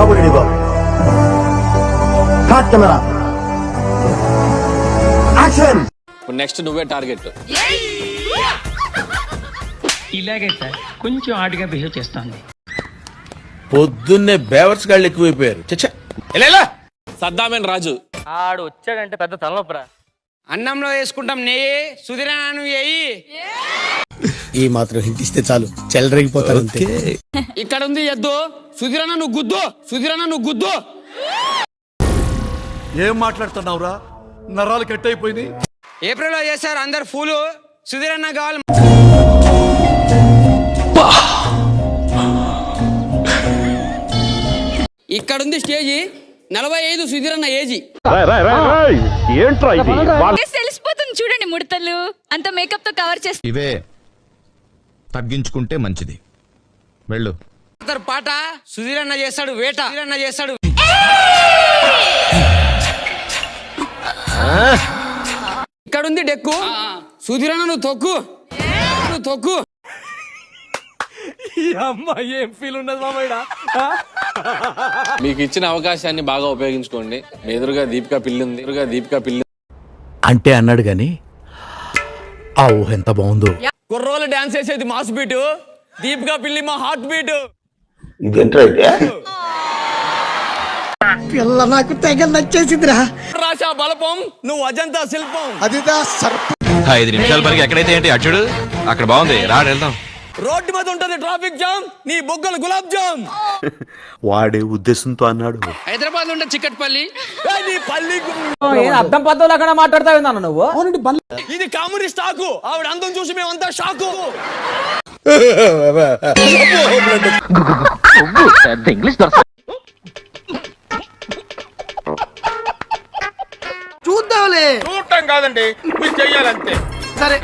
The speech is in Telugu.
బాబు రెడీ బాబు. Cut camera action. నెక్స్ట్ నువ్వే టార్గెట్. ఇలాగే సార్ కొంచెం ఆడిగా బిహేవ్ చేస్తాను. పొద్దున్నే బేవర్స్ గాళ్ళు ఎక్కువైపోయారు. చచ్చా సద్దామేన్ రాజు ఆడు వచ్చాడంటే పెద్ద తలనొప్పరా. అన్నంలో వేసుకుంటాం నెయ్యి, సుధీరా నువ్వు వేయి. ఈ మాత్రం హింట్ ఇస్తే చాలు చెలరేగిపోతారు అంతే. ఇక్కడ ఉంది ఎద్దు, సుధీరన్న నువ్వు గుద్దు, సుధీరన్న నువ్వు గుద్దు. ఏం మాట్లాడుతున్నావురా? నరాలు కట్ అయిపోయింది. ఏప్రిల్లో చేశారు అందరు ఫూలు, సుధీరన్న కావాలి. ఇక్కడుంది స్టేజీ, 45 సుధీరన్న ఏజీ. తెలిసిపోతుంది చూడండి, ముడతలు అంత మేకప్ తో కవర్ చేసి. ఇవే తగ్గించుకుంటే మంచిది. వెళ్ళు. పాట సుధీరన్న చేస్తాడు వేట, సుధీరన్న చేస్తాడు. ఇక్కడుంది డెక్కు, సుధీరన్న నువ్వు తొక్కు, నువ్వు తొక్కు. ఏం ఫీల్ ఉన్నది మామయ్య? మీకు ఇచ్చిన అవకాశాన్ని బాగా ఉపయోగించుకోండి. మీ ఎదురుగా దీపికా పిల్లి అంటే అన్నాడు గాని ఆ ఊహ ఎంత బాగుందో. కుర్రోలు డాన్స్ చేసేది మాస్ బీట్, దీపికా పిల్లి మా హార్ట్ బీట్. పిల్ల నాకు తెగ నచ్చేసిందిరా. రాశా బలపం, నువ్వు అజంతా శిల్పం. అదిదా సర్ప. 5 నిమిషాల వరకు ఎక్కడైతే ఏంటి అచ్చుడు అక్కడ బాగుంది. రాడు వెళ్దాం. రోడ్డు మీద ఉంటది ట్రాఫిక్ జామ్, నీ బొగ్గలు గులాబ్ జామ్. వాడే ఉద్దేశంతో అన్నాడు. హైదరాబాద్ ఉంటే చిక్కట్పల్లి, నీ పల్లి అర్థం పద్ధతులు అక్కడ మాట్లాడతావు నువ్వు. ఇది కామెడీ స్టాకు. ఆవిడ అందం చూసి మేమంతా షాకు. చూద్దాంలే. చూడటం కాదండి, మీరు చెయ్యాలంతే. సరే.